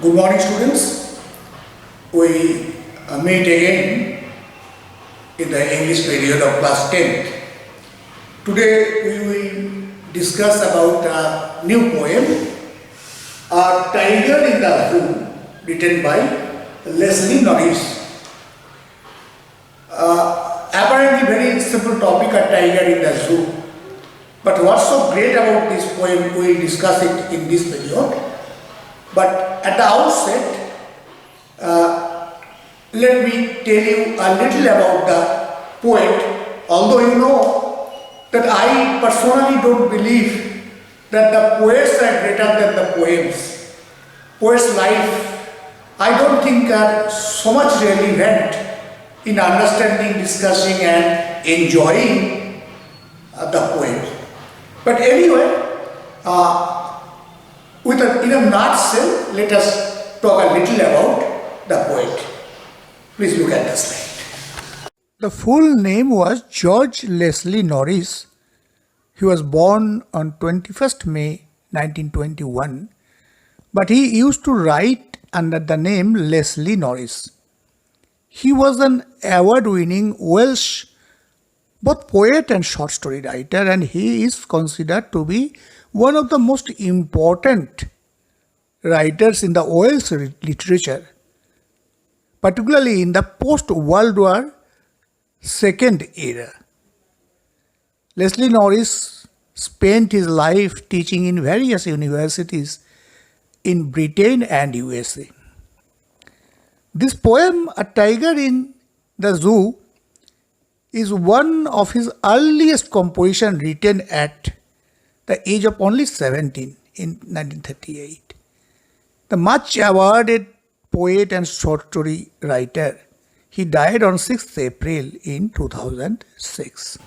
Good morning, students. We meet again in the English period of class 10th. Today we will discuss about a new poem, A Tiger in the Zoo, written by Leslie Norris. Apparently very simple topic, a tiger in the zoo. But what's so great about this poem, we will discuss it in this video. But at the outset, let me tell you a little about the poet. Although you know that I personally don't believe that the poets are greater than the poems. Poets' life, I don't think are so much relevant in understanding, discussing and enjoying the poem. But anyway, in a nutshell, let us talk a little about the poet. Please look at the slide. The full name was George Leslie Norris. He was born on 21st May 1921, but he used to write under the name Leslie Norris. He was an award-winning Welsh both poet and short story writer, and he is considered to be one of the most important writers in the Welsh literature, particularly in the post-World War II era. Leslie Norris spent his life teaching in various universities in Britain and USA. This poem, A Tiger in the Zoo, is one of his earliest compositions written at the age of only 17 in 1938. The much awarded poet and short story writer, he died on 6th April in 2006.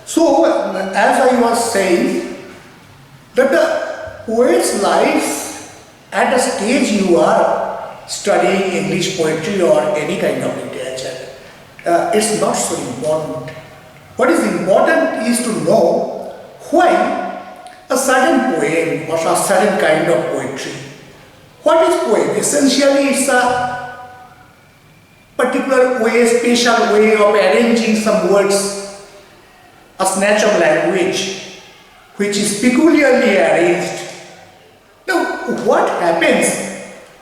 So, as I was saying, that the poet's life at a stage you are studying English poetry or any kind of literature, it's not so important. What is important is to know why a certain poem or a certain kind of poetry. What is poem? Essentially, it's a particular way, special way of arranging some words, a snatch of language which is peculiarly arranged. Now, what happens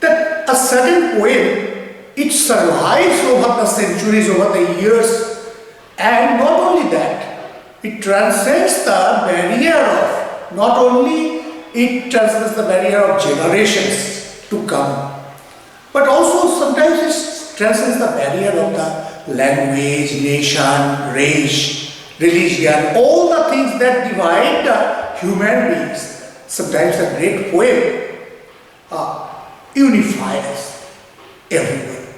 that a certain poem, it survives over the centuries, over the years, and not only that, it transcends the barrier of, not only it transcends the barrier of generations to come, but also sometimes it transcends the barrier of the language, nation, race, religion, all the things that divide the human beings. Sometimes a great poem unifies everyone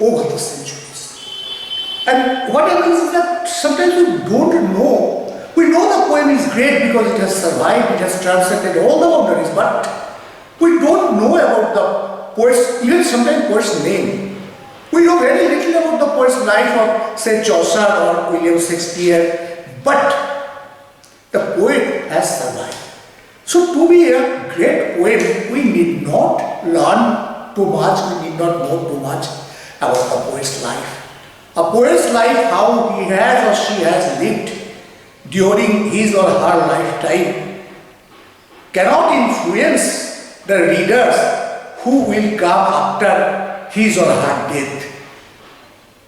over the centuries. And what happens is that sometimes we don't know. We know the poem is great because it has survived, it has transcended all the boundaries, but we don't know about the poet's, even sometimes poet's name. We know very little about the poet's life of, say, Chaucer or William Shakespeare, but the poet has survived. So to be a great poet, we need not learn too much, we need not know too much about the poet's life. A poet's life, how he has or she has lived during his or her lifetime, cannot influence the readers who will come after his or her death.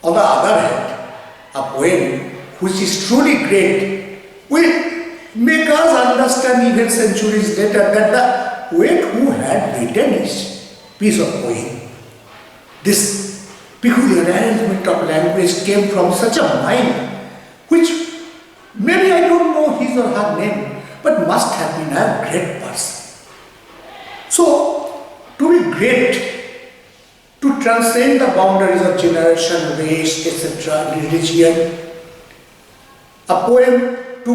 On the other hand, a poem which is truly great will make us understand even centuries later that the poet who had written this piece of poem, this peculiar arrangement of language came from such a mind which maybe I don't know his or her name, but must have been a great person. So, to be great, to transcend the boundaries of generation, race, etc., religion, a poem to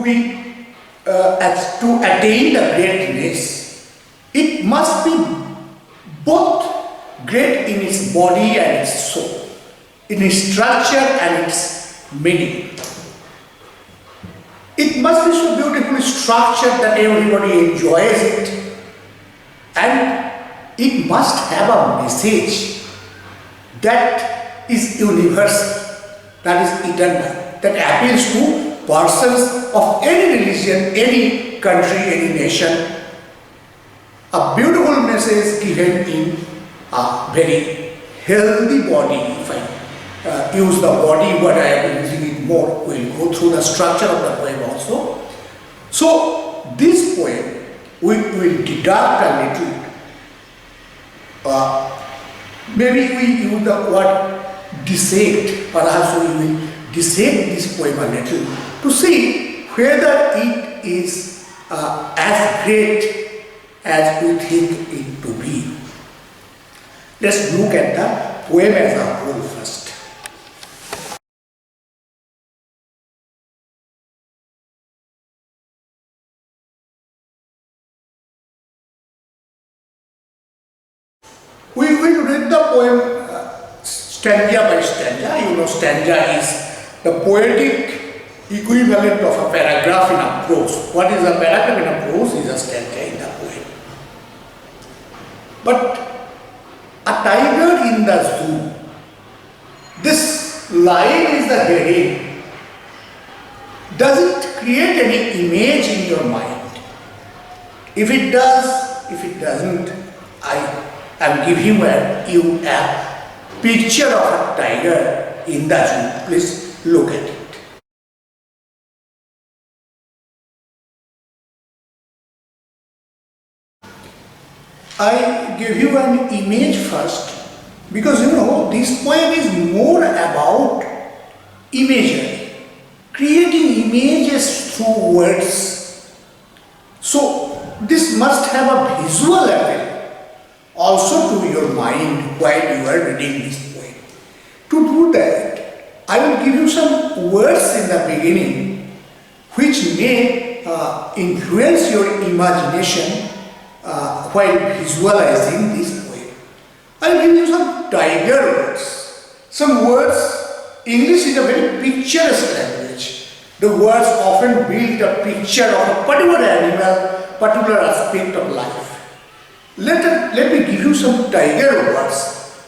attain the greatness, it must be both great in its body and its soul, in its structure and its meaning. It must be so beautifully structured that everybody enjoys it, and it must have a message that is universal, that is eternal, that appeals to persons of any religion, any country, any nation. A beautiful message given in a very healthy body. If I use the body, but I am using it more, we'll go through the structure of the poem also. So this poem we will deduct a little. Maybe we use the word dissect. Perhaps we will dissect this poem a little to see whether it is as great as we think it to be. Let's look at the poem as a whole first. We will read the poem stanza by stanza. You know, stanza is the poetic equivalent of a paragraph in a prose. What is a paragraph in a prose is a stanza in the poem. But a tiger in the zoo. This line is the heading. Does it create any image in your mind? If it does, if it doesn't, I am giving you a picture of a tiger in the zoo. Please look at it. I give you an image first because you know this poem is more about imagery, creating images through words. So this must have a visual appeal also to your mind while you are reading this poem. To do that, I will give you some words in the beginning which may influence your imagination while visualizing this poem. I will give you some tiger words. Some words, English is a very picturesque language. The words often build a picture of a particular animal, particular aspect of life. Let me give you some tiger words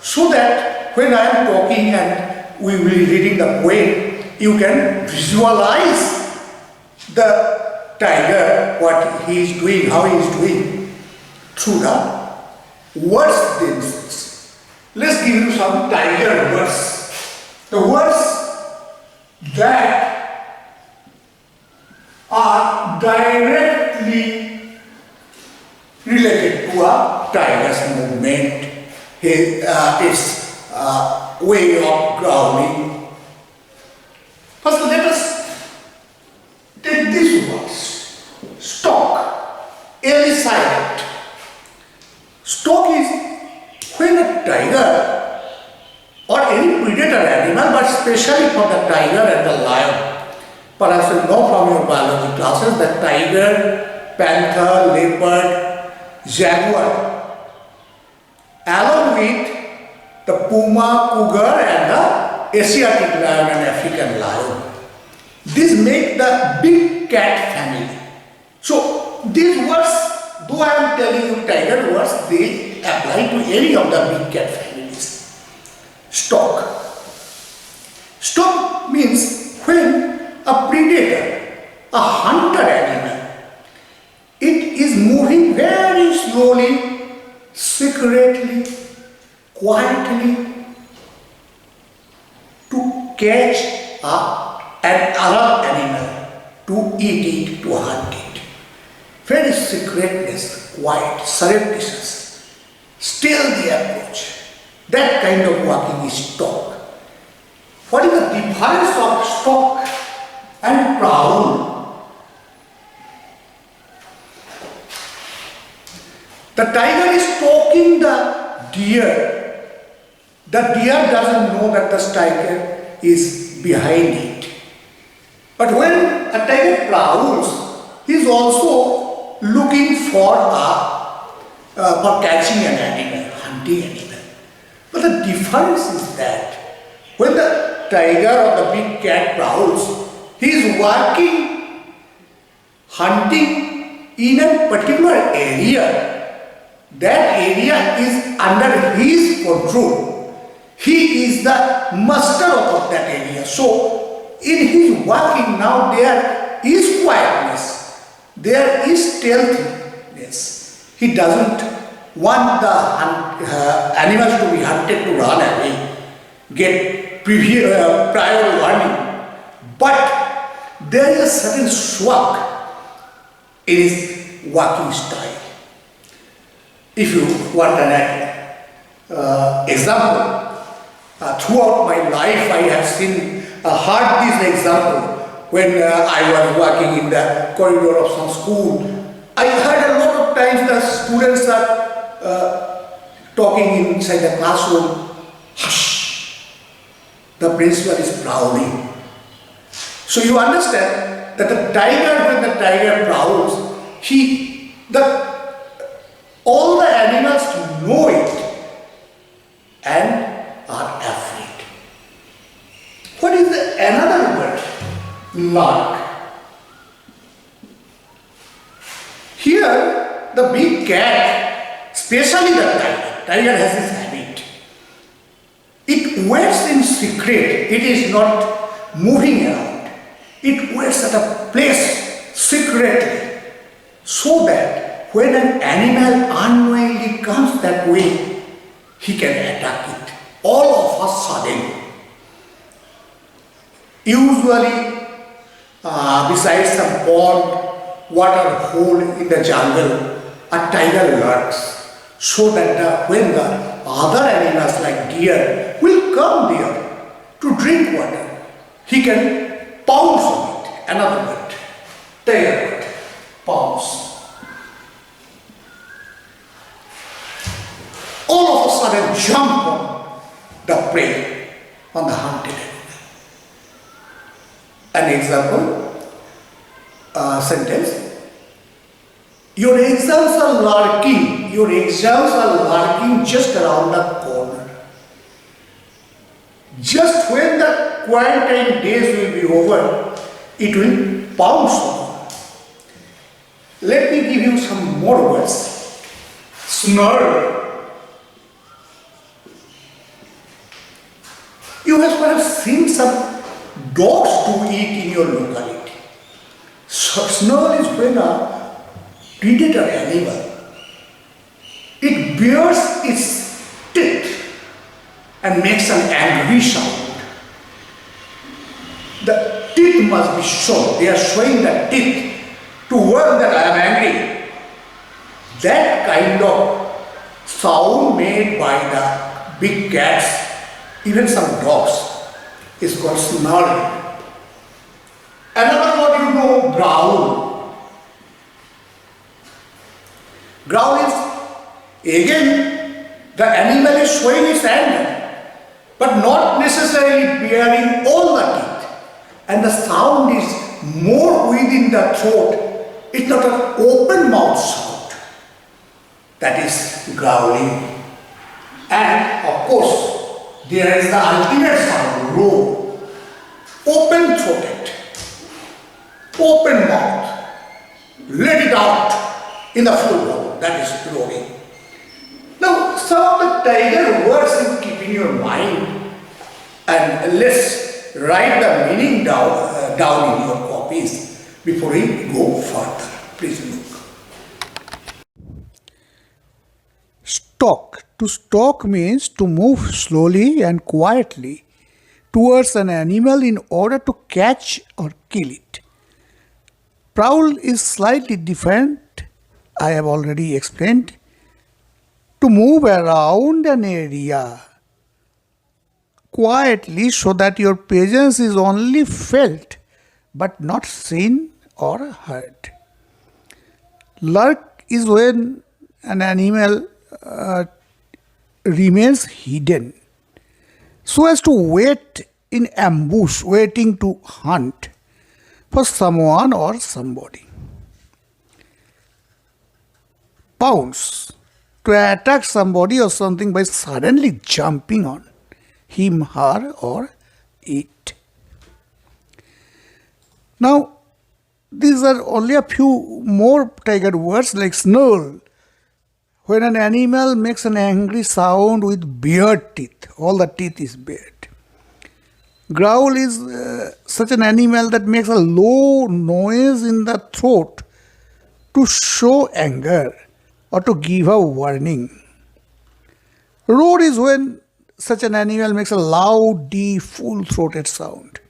so that when I am talking and we will be reading the poem, you can visualize the tiger, what he is doing, how he is doing through the words themselves. Let's give you some tiger words. The words that are directly related to a tiger's movement, his way of growling. First, let us take these words. Stalk, L silent. Stalk is when a tiger or any predator animal, but especially for the tiger and the lion. Perhaps you know from your biology classes that tiger, panther, leopard, jaguar, along with the puma, cougar and the Asiatic lion and African lion. These make the big cat family. So these words, though I am telling you tiger words, they apply to any of the big cat families. Stalk. Stalk means when a predator, a hunter animal, it is moving very slowly, secretly, quietly to catch another animal, to eat it, to hunt it. Very secretness, quiet, surreptitious. Still the approach. That kind of walking is stalk. What is the difference of stalk and prowl? The tiger is stalking the deer. The deer doesn't know that the tiger is behind it. But when a tiger prowls, he is also looking for catching an animal, hunting animal. But the difference is that when the tiger or the big cat prowls, he is working, hunting in a particular area. That area is under his control. He is the master of that area. So, in his walking now, there is quietness, there is stealthiness. He doesn't want the animals to be hunted to run away, get prior warning. But there is a certain swag in his walking style. If you want an example, throughout my life I have seen, heard this example when I was working in the corridor of some school. I heard a lot of times the students are talking inside the classroom, hush, the principal is prowling. So you understand that the tiger, when the tiger prowls, all the animals know it and are afraid. What is another word? Lark. Here, the big cat, especially the tiger has this habit. It waits in secret. It is not moving around. It waits at a place secretly, so that when an animal unknowingly comes that way, he can attack it all of a sudden. Usually, besides some pond, water hole in the jungle, a tiger lurks, so that when the other animals like deer will come there to drink water, he can pounce on it. Another word, tiger word, pounce. All of a sudden jump on the prey, on the hunted animal. An example, sentence. Your exams are lurking. Your exams are lurking just around the corner. Just when the quarantine days will be over, it will pounce on you. Let me give you some more words. Snarl. You have perhaps seen some dogs do eat in your locality. So, snarl is when a predator animal, it bares its teeth and makes an angry sound. The teeth must be shown. They are showing the teeth to warn that I am angry. That kind of sound made by the big cats, even some dogs, is called snarling. Another word you know, growl. Growl is, again, the animal is showing its anger, but not necessarily bearing all the teeth. And the sound is more within the throat. It's not an open mouth sound. That is growling. And of course, there is the ultimate sound, roar. Open throated. Open mouth. Let it out in the full mouth. That is roaring. Now, some of the tiger words you keep in your mind, and let's write the meaning down in your copies before we go further. Please look. Stalk. To stalk means to move slowly and quietly towards an animal in order to catch or kill it. Prowl is slightly different, I have already explained. To move around an area quietly so that your presence is only felt but not seen or heard. Lurk is when an animal remains hidden so as to wait in ambush, waiting to hunt for someone or somebody. Pounce, to attack somebody or something by suddenly jumping on him, her, or it. Now, these are only a few more tiger words like snarl, When an animal makes an angry sound with bared teeth, all the teeth is bared. Growl is such an animal that makes a low noise in the throat to show anger or to give a warning. Roar is when such an animal makes a loud, deep, full-throated sound.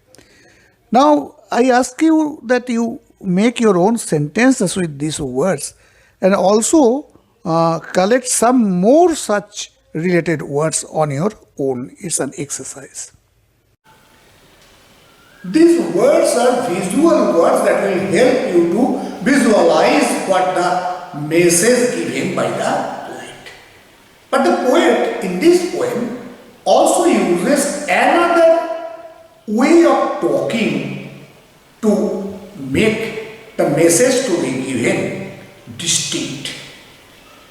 Now, I ask you that you make your own sentences with these words and also collect some more such related words on your own. It's an exercise. These words are visual words that will help you to visualize what the message given by the poet. But the poet in this poem also uses another way of talking to make the message to be given distinct,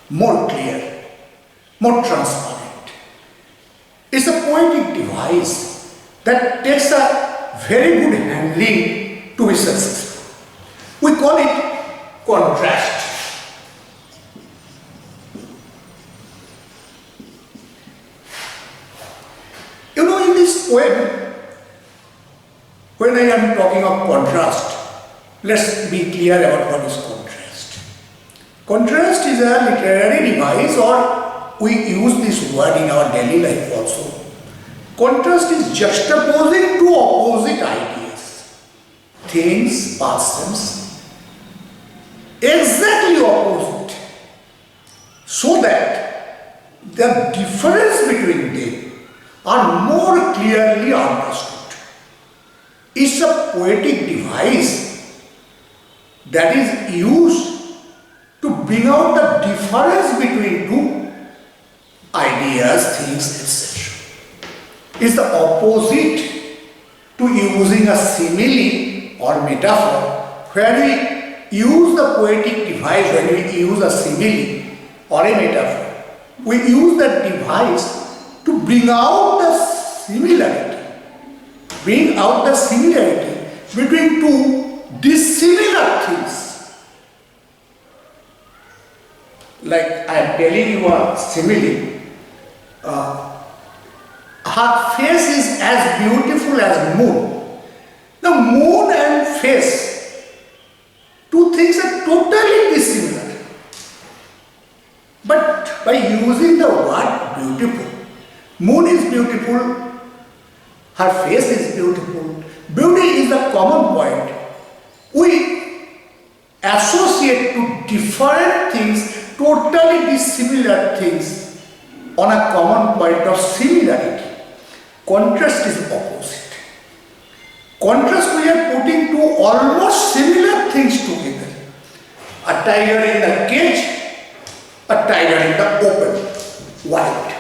more clear, more transparent. It's a poetic device that takes a very good handling to be successful. We call it contrast. You know, in this poem, when I am talking of contrast, let's be clear about what is contrast. Contrast is a literary device, or we use this word in our daily life also. Contrast is juxtaposing two opposite ideas, things, persons, exactly opposite, so that the difference between them are more clearly understood. It's a poetic device that is used to bring out the difference between two ideas, things, etc. Is the opposite to using a simile or metaphor, where we use the poetic device, when we use a simile or a metaphor. We use that device to bring out the similarity, between two dissimilar things. Like I am telling you a simile. Her face is as beautiful as moon. The moon and face, two things are totally dissimilar. But by using the word beautiful, moon is beautiful, her face is beautiful. Beauty is the common point. We associate two different things, totally dissimilar things, on a common point of similarity. Contrast is opposite. Contrast, we are putting two almost similar things together. A tiger in the cage, a tiger in the open, wild.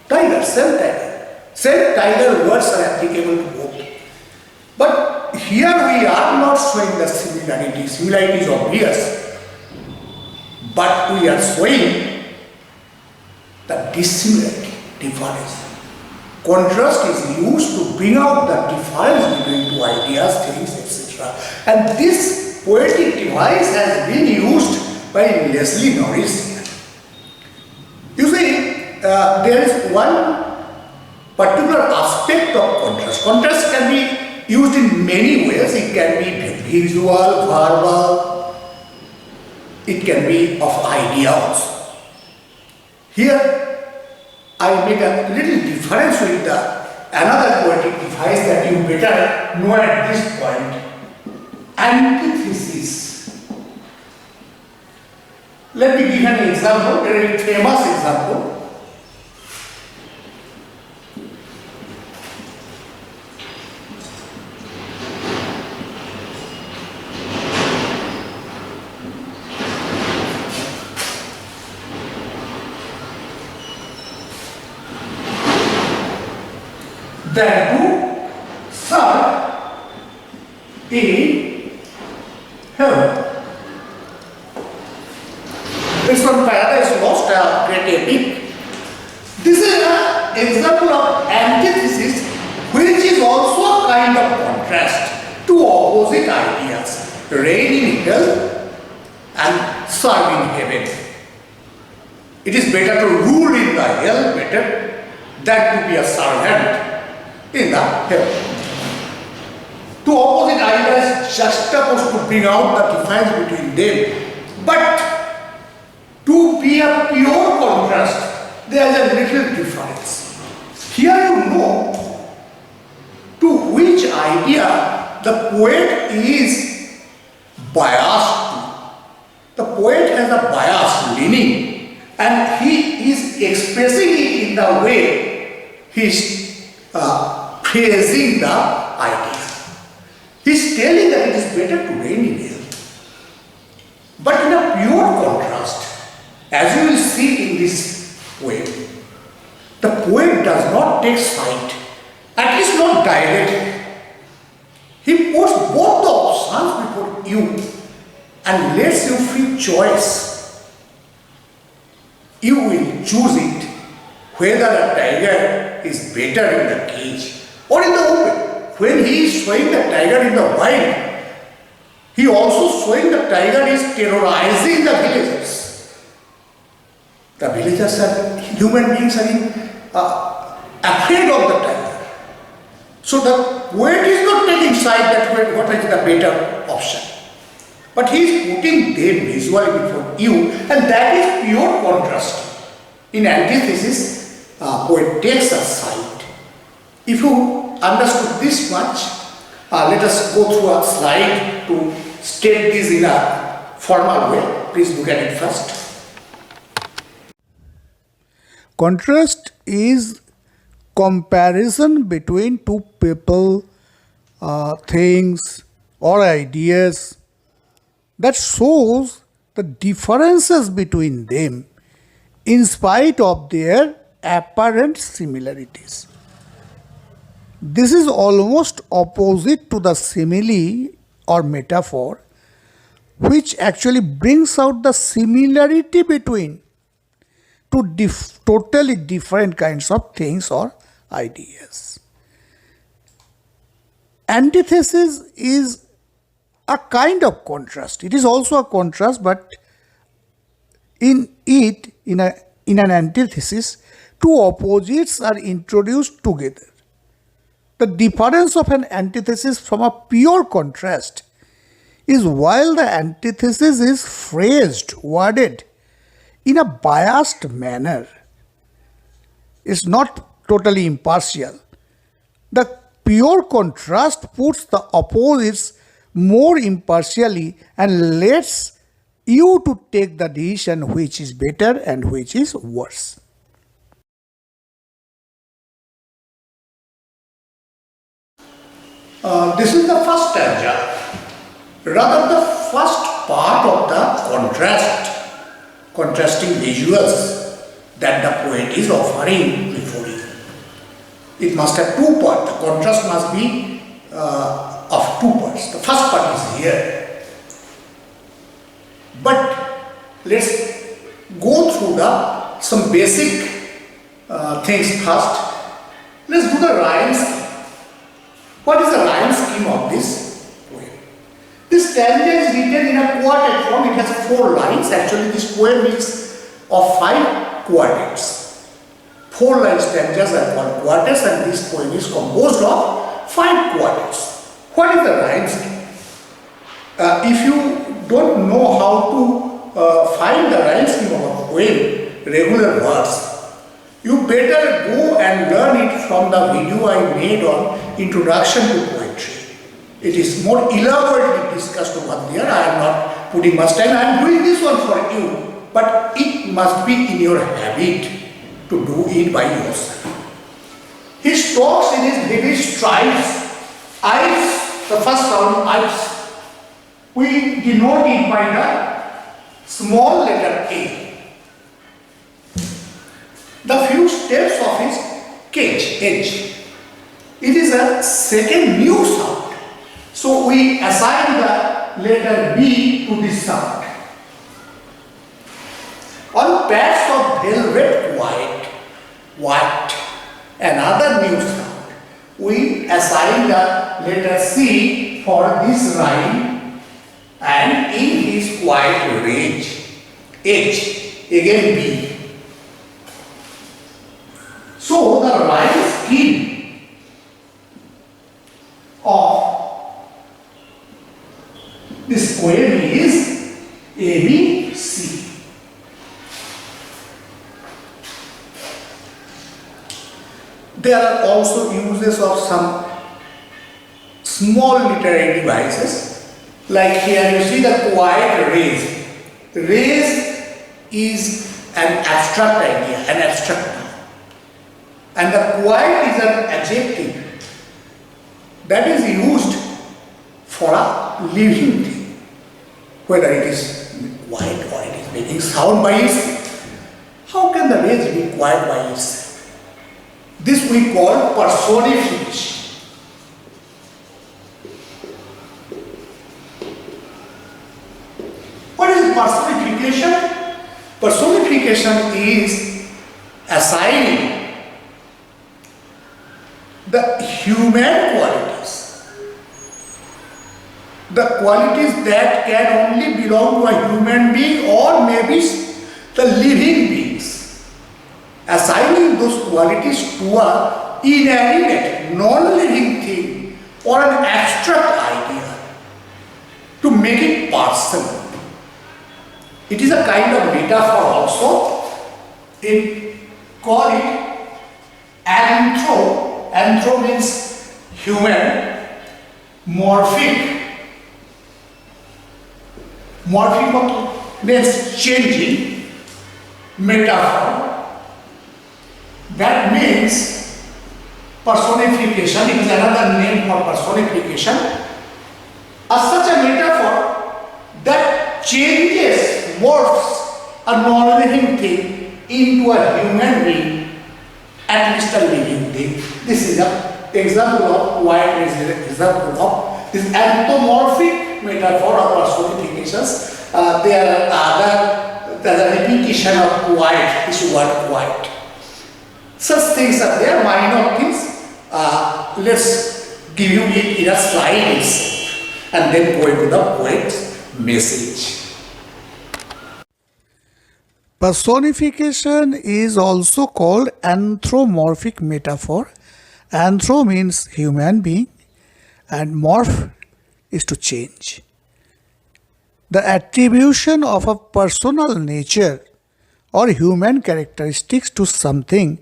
Tiger, same tiger. Same tiger words are applicable to both. But here we are not showing the similarity. Similarity is obvious. But we are showing the dissimilarity, difference. Contrast is used to bring out the difference between two ideas, things, etc. And this poetic device has been used by Leslie Norris here. You see, there is one particular aspect of contrast. Contrast can be used in many ways. It can be visual, verbal, it can be of idea also. Here, I make a little difference with another poetic device that you better know at this point. Antithesis. Let me give an example, a very famous example. Than to serve in heaven. It's from Paradise Lost, a great epic. This is an example of antithesis, which is also a kind of contrast to opposite ideas, reign in hell and serve in heaven. It is better to rule in the hell better than to be a servant in the hell. Two opposite ideas juxtaposed to bring out the difference between them. But to be a pure contrast, there is a little difference. Here you know to which idea the poet is biased to. The poet has a bias leaning and he is expressing it in the way he is praising the idea. He is telling that it is better to reign in hell. But in a pure contrast, as you will see in this poem, the poet does not take side, at least not directly. He puts both the options before you and lets you free choice. You will choose it whether a tiger is better in the cage or in the open. When he is showing the tiger in the wild, he also showing the tiger is terrorizing the villagers. The villagers are, human beings are afraid of the tiger. So the poet is not taking side that what is the better option. But he is putting them visually before you, and that is pure contrast. In antithesis, poet takes a side. If you understood this much, let us go through a slide to state this in a formal way. Please look at it first. Contrast is comparison between two people, things, or ideas that shows the differences between them in spite of their apparent similarities. This is almost opposite to the simile or metaphor, which actually brings out the similarity between two totally different kinds of things or ideas. Antithesis is a kind of contrast. It is also a contrast, but in an antithesis, two opposites are introduced together. The difference of an antithesis from a pure contrast is while the antithesis is phrased, worded in a biased manner, it's not totally impartial. The pure contrast puts the opposites more impartially and lets you to take the decision which is better and which is worse. This is the first stanza, rather the first part of the contrasting visuals that the poet is offering before you. It must have two parts. The contrast must be of two parts. The first part is here. But let's go through some basic things first. Let's do the rhyme scheme. What is the rhyme scheme of this poem? This stanza is written in a quartet form. It has 4 lines. Actually, this poem is of 5 quartets. 4-line stanzas are called quartets, and this poem is composed of 5 quartets. What is the rhyme scheme? If you don't know how to find the rhyme scheme of a poem, regular verse, you better go and learn it from the video I made on Introduction to Poetry. It is more elaborately discussed over there. I am not putting much time. I am doing this one for you, but it must be in your habit to do it by yourself. He talks in his heavy strides. I's, the first sound, I's. We denote it by the small letter A. The few steps of his cage, edge. It is a second new sound. So we assign the letter B to this sound. On pads of velvet white, another new sound. We assign the letter C for this rhyme, and in his white range, H, again B. So the right skin of this poem is ABC. There are also uses of some small literary devices, like here you see the quiet raise. Raise is an abstract idea, an abstract noun, and the quiet is an adjective that is used for a living thing, whether it is quiet or it is making sound by itself. How can the raise be quiet by itself? This we call personification. What is personification? Personification is assigning the human qualities, the qualities that can only belong to a human being or maybe the living beings, assigning those qualities to a inanimate, non-living thing or an abstract idea to make it personal. It is a kind of metaphor also. Call it anthro. Anthro means human, morphic. Morphic means changing, metaphor. That means personification. It is another name for personification. Such a metaphor that changes, morphs a non-living thing into a human being, at least a living thing. This is an example of why is an example of this anthropomorphic metaphor or personifications. There are other, the repetition of quiet, this word quiet. Such things are there, minor things. Let's give you it in a slide itself and then go into the poet's message. Personification is also called anthropomorphic metaphor. Anthro means human being and morph is to change. The attribution of a personal nature or human characteristics to something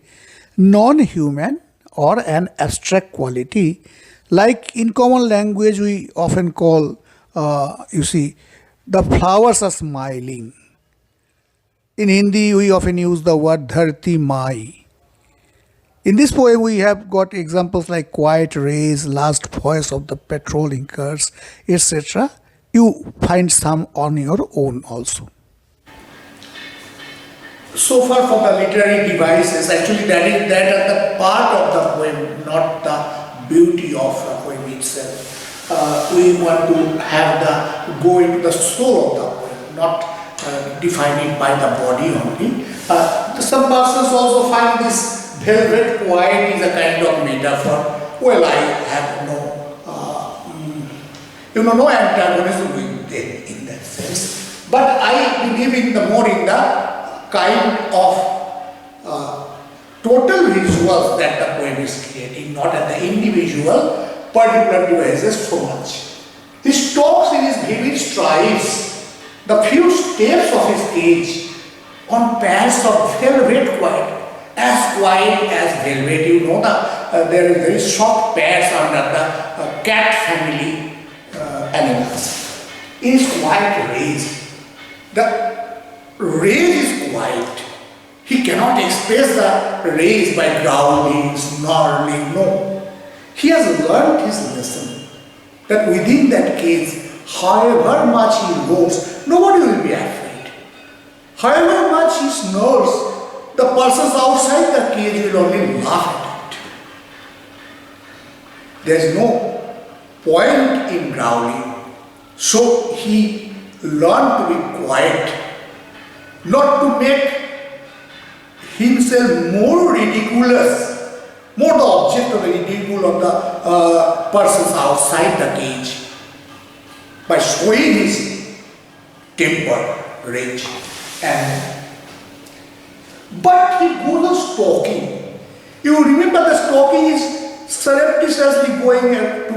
non-human or an abstract quality, like in common language we often call, the flowers are smiling. In Hindi, we often use the word dharti mai. In this poem, we have got examples like quiet rays, last voice of the patrolling cars, etc. You find some on your own also. So far from the literary devices, actually that are the part of the poem, not the beauty of the poem itself. We want to have go into the soul of the poem, not define it by the body only. Some persons also find this velvet quiet is a kind of metaphor. Well, I have no antagonism with them in that sense. But I believe in the more in the kind of total visuals that the poem is creating, not at the individual particular devices so much. He talks in his vivid strides, the few steps of his age on paths of velvet quiet as velvet. You know there is very soft pads under the cat family animals. It is quite raised. The raise is quiet. He cannot express the raise by growling, snarling, no. He has learned his lesson that within that cage, however much he roars, nobody will be afraid. However much he snores, the persons outside the cage will only laugh at it. There is no point in growling. So he learned to be quiet, not to make himself more ridiculous, more the object of the ridicule of the persons outside the cage, by showing his temper, rage, and but he goes on talking. You remember the stalking is surreptitiously going to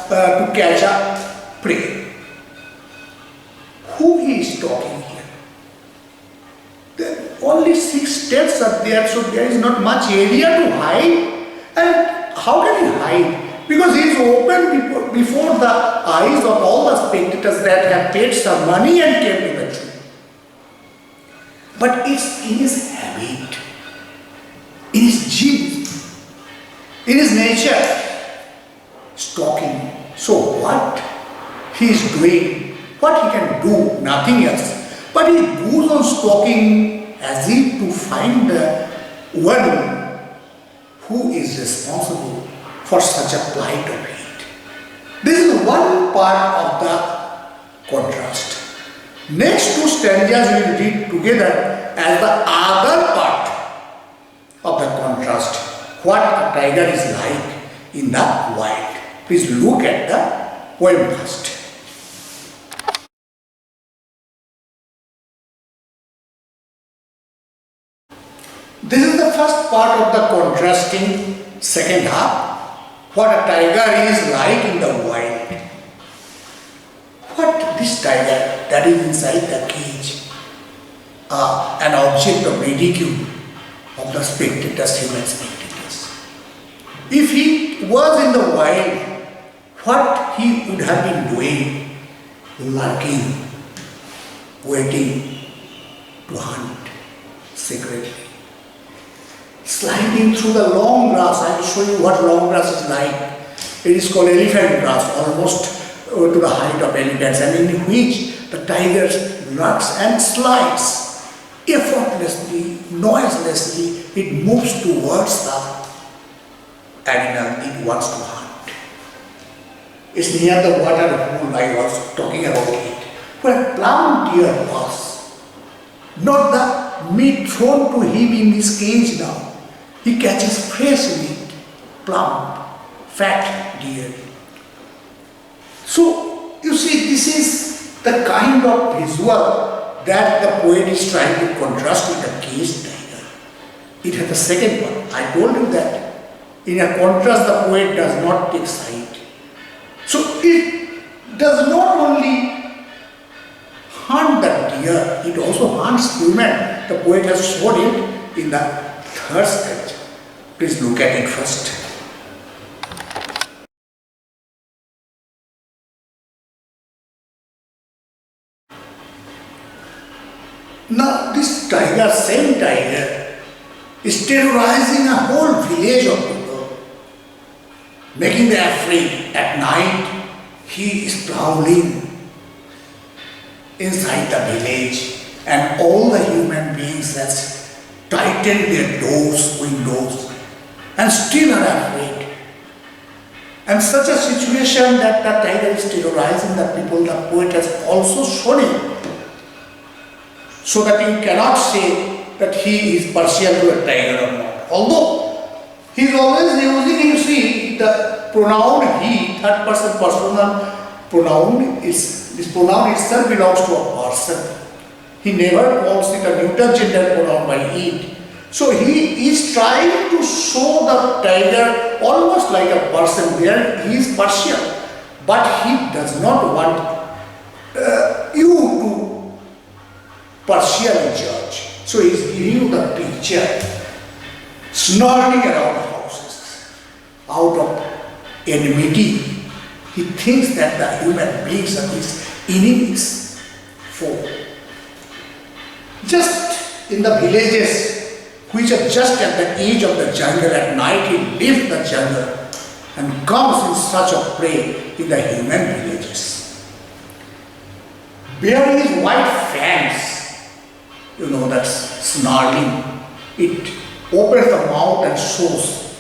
to catch a prey. Who he is stalking here? Only 6 steps are there, so there is not much area to hide. And how can he hide? Because he is open before the eyes of all the spectators that have paid some money and came to the tree. But it's in his habit, in his genes, in his nature, stalking. So what he is doing, what he can do, nothing else. But he goes on stalking as if to find the one who is responsible for such a plight of hate. This is one part of the contrast. Next 2 stanzas we will read together as the other part of the contrast. What a tiger is like in the wild. Please look at the poem first. This is the first part of the contrasting second half. What a tiger is like in the wild. What this tiger that is inside the cage, an object of ridicule of the spectators, human spectators. If he was in the wild, what he would have been doing? Lurking, waiting to hunt secretly. Sliding through the long grass. I will show you what long grass is like. It is called elephant grass, almost to the height of elephants, and in which the tiger lurks and slides effortlessly, noiselessly. It moves towards the animal it wants to hunt. It's near the water pool I was talking about it, where a plump deer was. Not the meat thrown to him in his cage now. He catches fresh meat, plump, fat deer. So, you see, this is the kind of visual that the poet is trying to contrast with the caged tiger. It has the second one. I told you that in a contrast the poet does not take side. So, it does not only hunt the deer, it also hunts human. The poet has shown it in the third stanza. Please look at it first. Now this tiger, same tiger, is terrorizing a whole village of people, making them afraid. At night, he is prowling inside the village, and all the human beings has tightened their doors, windows, and still are afraid. And such a situation that the tiger is terrorizing the people, the poet has also shown it. So that you cannot say that he is partial to a tiger or not. Although he is always using, you see, the pronoun he, third person personal pronoun, this pronoun itself belongs to a person. He never calls it a neuter gender pronoun by it. So he is trying to show the tiger almost like a person where he is partial. But he does not want you to partially judge. So he is giving you the picture, snarling around houses, out of enmity. He thinks that the human beings are his enemies, foe. Just in the villages, which are just at the edge of the jungle at night, he leaves the jungle and comes in search of prey in the human villages. Bearing his white fangs, you know, that's snarling, it opens the mouth and shows.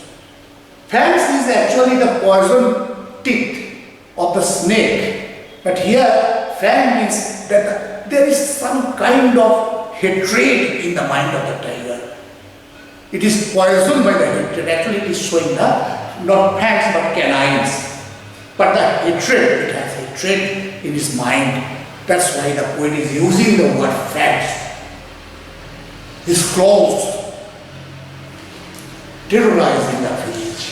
Fangs is actually the poison teeth of the snake, but here fang means that there is some kind of hatred in the mind of the tiger. It is poisoned by the hatred. Actually, it is showing the not fangs but canines. But the hatred, it has hatred in his mind. That's why the poet is using the word fangs. His claws. terrorizing the village.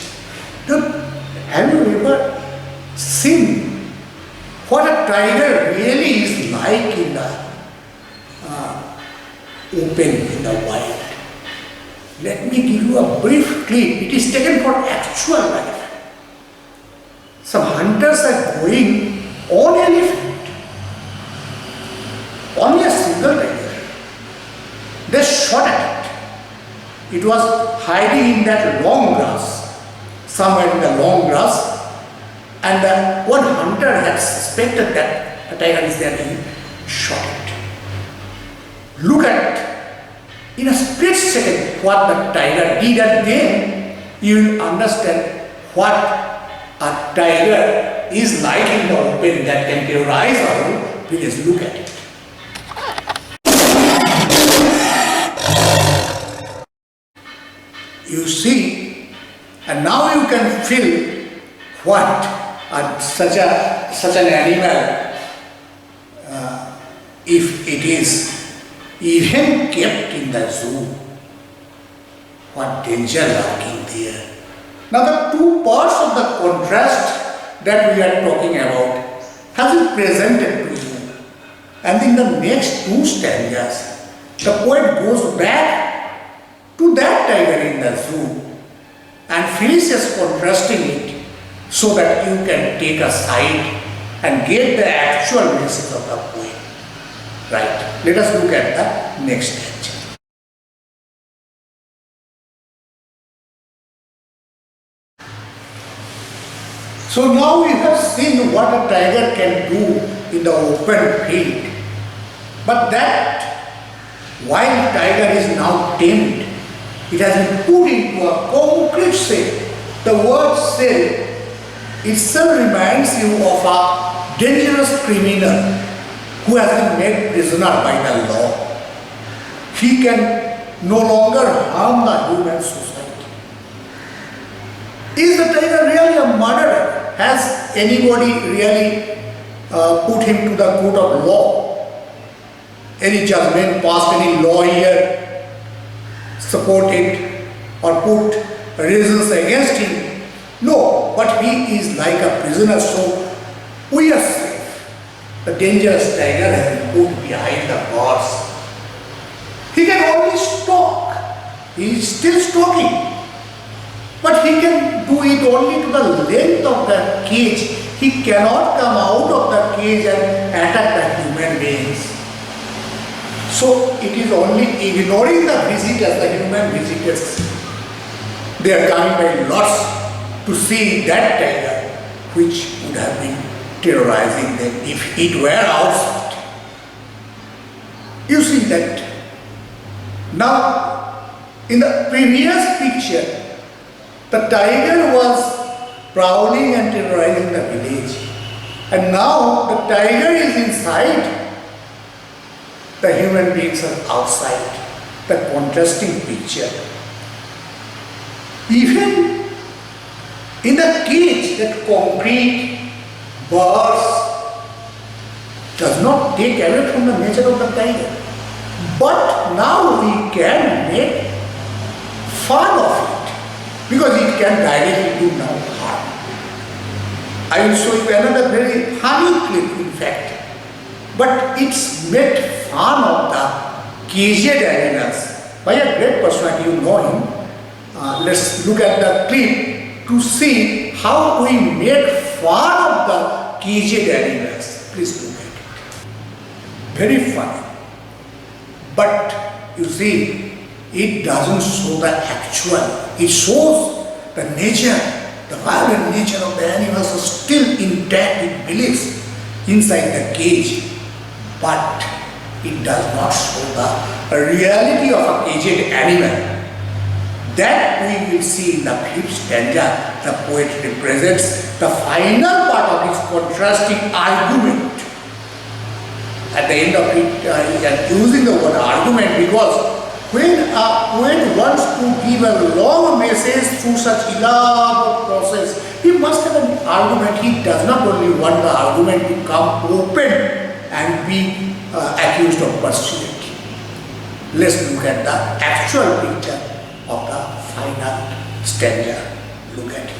Now, have you ever seen what a tiger really is like in the open, in the wild? Let me give you a brief clip. It is taken from actual life. Some hunters are going on elephant, only a single tiger. They shot at it. It was hiding in that long grass, somewhere in the long grass, and one hunter had suspected that a tiger is there, and he shot it. Look at, in a split second, what the tiger did, and then you will understand what a tiger is like in the open that can terrorize our village. Look at it. You see, and now you can feel what such an animal, if it is even kept in the zoo, what danger lurking there. Now the two parts of the contrast that we are talking about has been presented to you. And in the next two stanzas, the poet goes back to that tiger in the zoo and finishes contrasting it so that you can take a side and get the actual message of the poem. Right. Let us look at the next stanza. So now we have seen what a tiger can do in the open field. But that wild tiger is now tamed. It has been put into a concrete cell. The word cell itself reminds you of a dangerous criminal who has been made prisoner by the law. He can no longer harm the human society. Is the tiger really a murderer? Has anybody really put him to the court of law? Any judgment passed, any lawyer supported or put reasons against him? No, but he is like a prisoner, so we are safe. The dangerous tiger has been put behind the bars. He can only stalk. He is still stalking. But he can do it only to the length of the cage. He cannot come out of the cage and attack the human beings. So it is only ignoring the visitors, the human visitors. They are coming by lots to see that tiger which would have been terrorizing them if it were outside. You see that. Now, in the previous picture, the tiger was prowling and terrorizing the village. And now the tiger is inside. The human beings are outside. The contrasting picture. Even in the cage, that concrete bars does not take away from the nature of the tiger. But now we can make fun of it because it can directly do no harm. I will show you another very funny clip, in fact. But it's made fun of the caged animals by a great personality, you know him. Let's look at the clip to see how we make fun of the caged animals. Please look at it. Very funny. But you see, it doesn't show the actual. It shows the nature, the violent nature of the animals is still intact. It believes inside the cage. But it does not show the reality of a caged animal. That we will see in the fifth stanza. The poet represents the final part of his contrasting argument. At the end of it, he is using the word argument because when a poet wants to give a long message through such elaborate process, he must have an argument. He does not only want the argument to come open and be accused of partiality. Let's look at the actual picture of the final stanza. Look at it.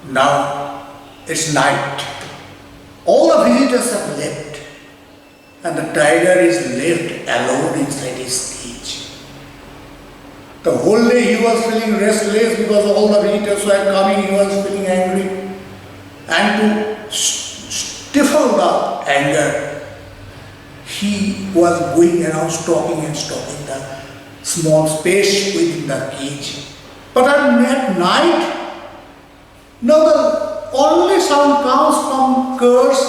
Now it's night. All the visitors have left and the tiger is left alone inside his cage. The whole day he was feeling restless because all the visitors were coming, he was feeling angry. And to stifle the anger, he was going around stopping the small space within the cage. But at night, now the only sound comes from curs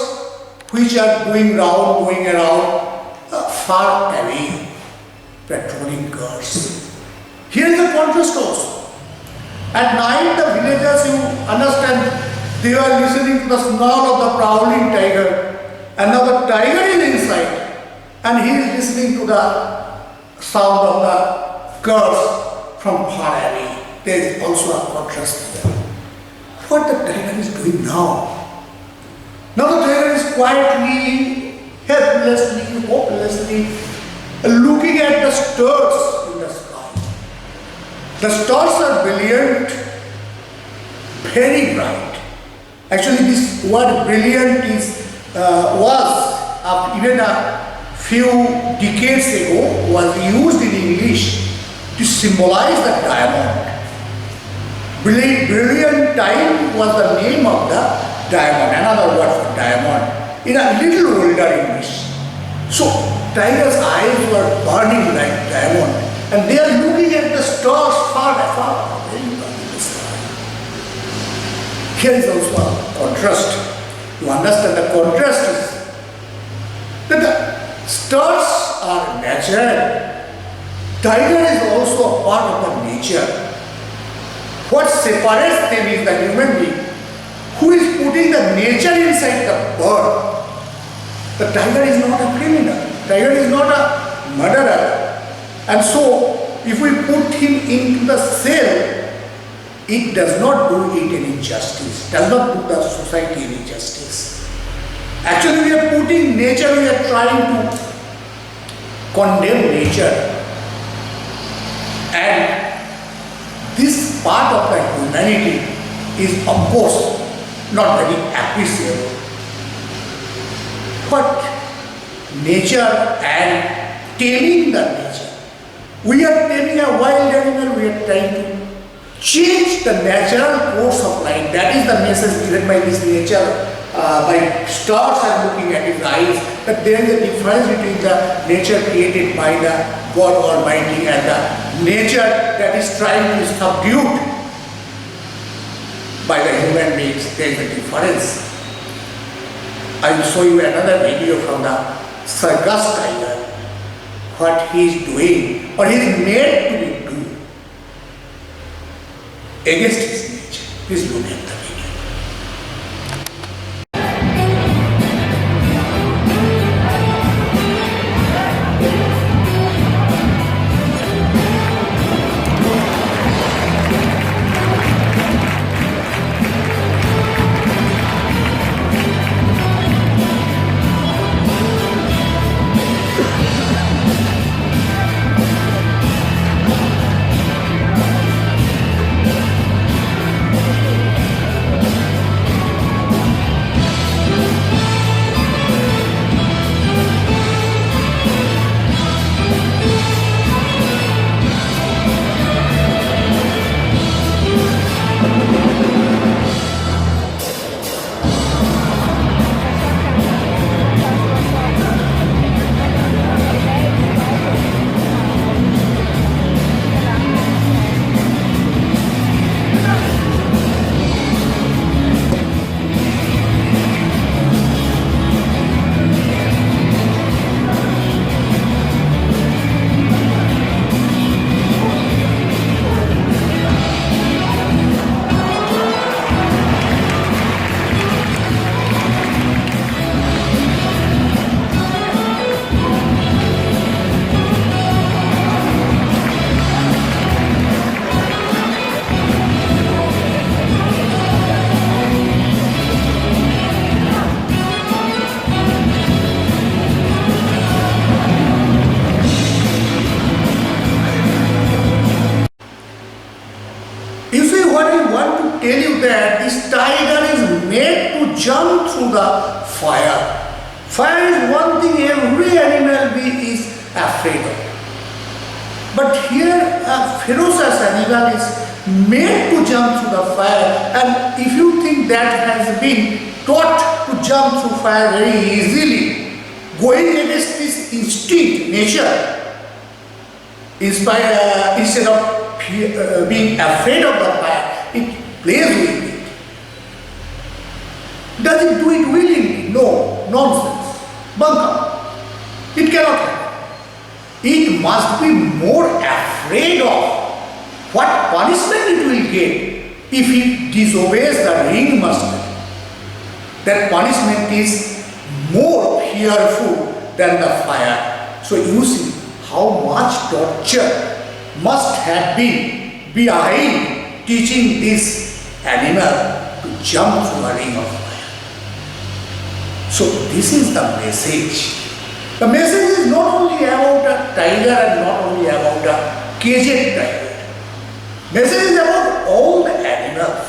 which are going around far away, patrolling curs. Here is the contrast also. At night the villagers, you understand, they are listening to the snarl of the prowling tiger, and now the tiger is inside and he is listening to the sound of the curs from far away. There is also a contrast here. What the tiger is doing now? Now the tiger is quietly, helplessly, hopelessly looking at the stars in the sky. The stars are brilliant, very bright. Actually, this word brilliant was even a few decades ago was used in English to symbolize the diamond. Brilliant time was the name of the diamond, another word for diamond, in a little older English. So, tiger's eyes were burning like diamond, and they are looking at the stars far, very far in the sky. Here is also a contrast. You understand the contrast is that the stars are natural. Tiger is also a part of the nature. What separates them is the human being who is putting the nature inside the bird. The tiger is not a criminal. Tiger is not a murderer. And so, if we put him into the cell, it does not do it any justice, does not do the society any justice. Actually, we are putting nature, we are trying to condemn nature. And this part of the humanity is, of course, not very appreciable. But nature and taming the nature. We are taming a wild animal, we are trying to change the natural course of life. That is the message given by this nature. By stars are looking at his eyes, that there is a difference between the nature created by the God Almighty and the nature that is trying to be subdued by the human beings. There is a difference. I will show you another video from the circus tiger, what he is doing, or he is made to do against his nature. Please look at the video. to the fire. Fire is one thing every animal is afraid of. But here a ferocious animal is made to jump through the fire, and if you think that has been taught to jump through fire very easily, going against this instinct, nature, instead of being afraid of the fire, it plays with it. Does it do it willingly? No, nonsense. Bunkum. It cannot happen. It must be more afraid of what punishment it will get if it disobeys the ring master. That punishment is more fearful than the fire. So you see how much torture must have been behind teaching this animal to jump through a ring of fire. So this is the message. The message is not only about a tiger and not only about a caged tiger. Message is about all the animals,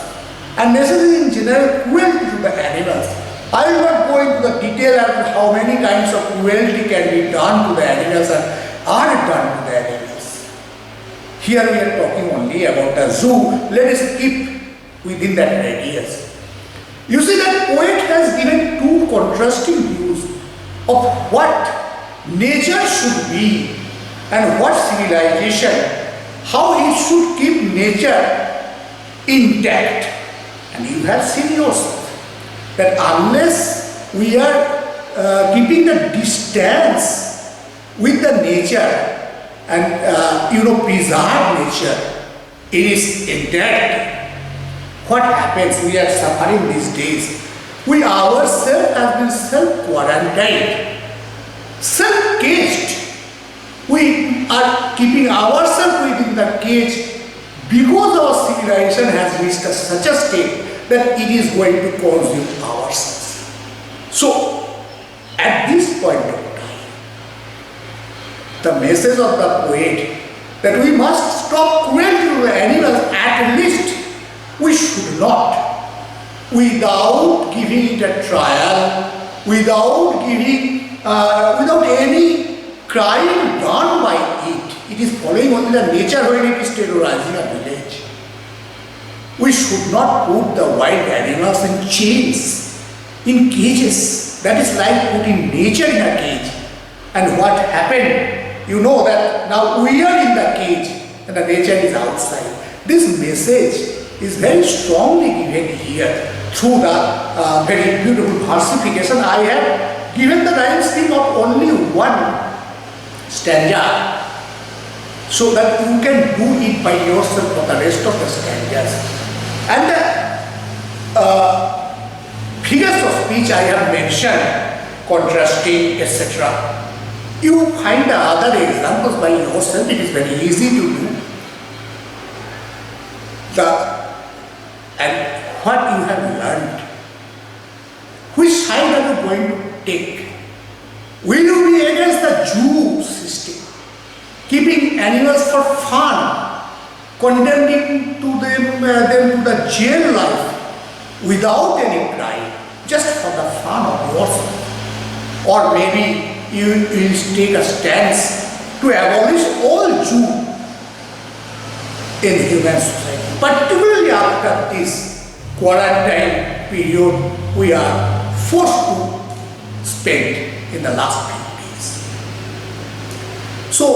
and message is in general cruelty to the animals. I will not go into the detail of how many kinds of cruelty can be done to the animals and are done to the animals. Here we are talking only about a zoo. Let us keep within that radius. You see that poet has given two contrasting views of what nature should be and what civilization, how it should keep nature intact. And you have seen yourself that unless we are keeping the distance with the nature and preserve nature, it is intact. What happens? We are suffering these days. We ourselves have been self-quarantined, self-caged. We are keeping ourselves within the cage because our civilization has reached such a state that it is going to consume ourselves. So, at this point of time, the message of the poet that we must stop cruelty to the animals, at least we should not, without giving it a trial, without any crime done by it. It is following only the nature when it is terrorizing a village. We should not put the wild animals in chains, in cages. That is like putting nature in a cage. And what happened? You know that now we are in the cage and the nature is outside. This message is very strongly given here through the very beautiful versification. I have given the rhyme scheme of only one stanza so that you can do it by yourself for the rest of the stanzas. And the figures of speech I have mentioned, contrasting, etc. You find the other examples by yourself. It is very easy to do. And what you have learned, which side are you going to take? Will you be against the Jew system, keeping animals for fun, condemning to them to the jail life without any crime, just for the fun of yourself? Or maybe you will take a stance to abolish all Jew in human society, particularly after this quarantine period we are forced to spend in the last few days. So,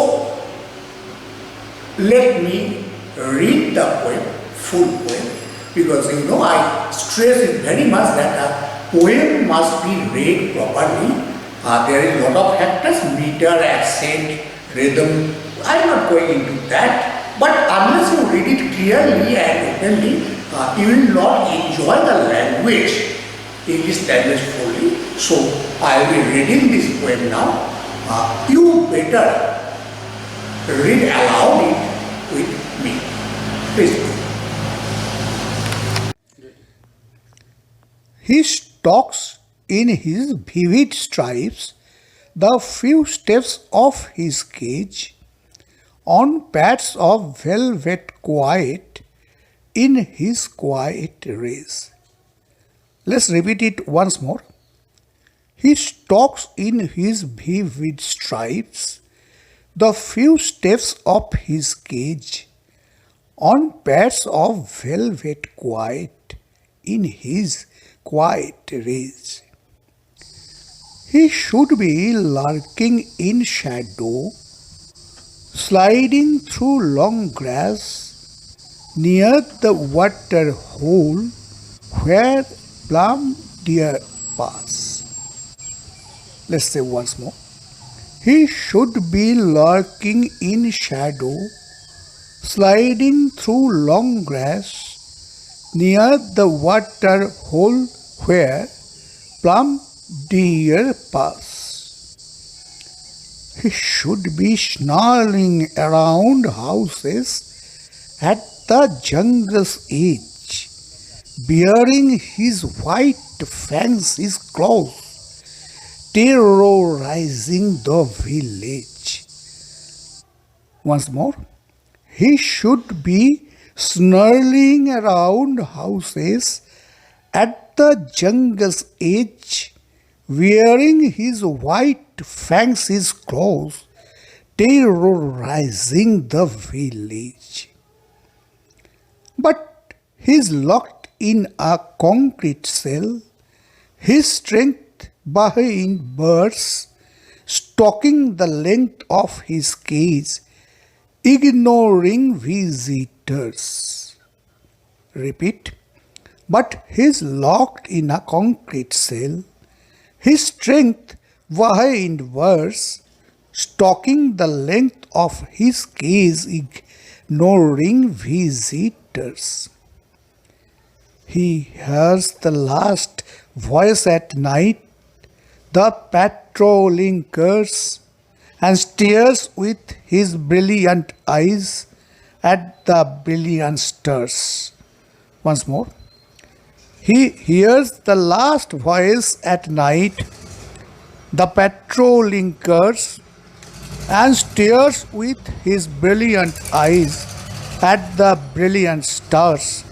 let me read the poem, full poem, because I stress it very much that a poem must be read properly. There is a lot of factors, meter, accent, rhythm. I am not going into that. But unless you read it clearly and openly, you will not enjoy the language, English language fully. So, I will be reading this poem now. You better read aloud it with me. Please. He stalks in his vivid stripes the few steps of his cage, on pads of velvet quiet, in his quiet race. Let's repeat it once more. He stalks in his vivid stripes the few steps of his cage, on pads of velvet quiet in his quiet rage. He should be lurking in shadow, sliding through long grass near the water hole where plum deer pass. Let's say once more. He should be lurking in shadow, sliding through long grass near the water hole where plum deer pass. He should be snarling around houses at the jungle's edge, bearing his white fangs, his claws, terrorizing the village. Once more, he should be snarling around houses at the jungle's edge, wearing his white fangs, his claws, terrorizing the village. But he's locked in a concrete cell, his strength behind bars, stalking the length of his cage, ignoring visitors. Repeat. But he's locked in a concrete cell, his strength behind bars, stalking the length of his cage, ignoring visitors. He hears the last voice at night, the patrolling curse, and stares with his brilliant eyes at the brilliant stars. Once more. He hears the last voice at night, the patrolling curse, and stares with his brilliant eyes at the brilliant stars,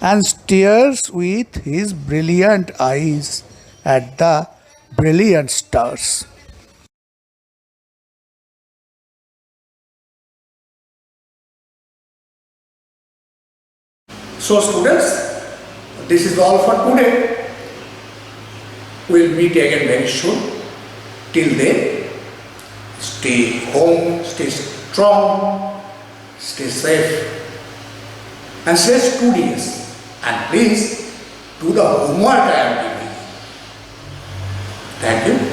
and stares with his brilliant eyes at the brilliant stars. So students, this is all for today. We'll meet again very soon. Till then, stay home, stay strong, stay safe, and stay studious. And please do the homework I am giving. Thank you.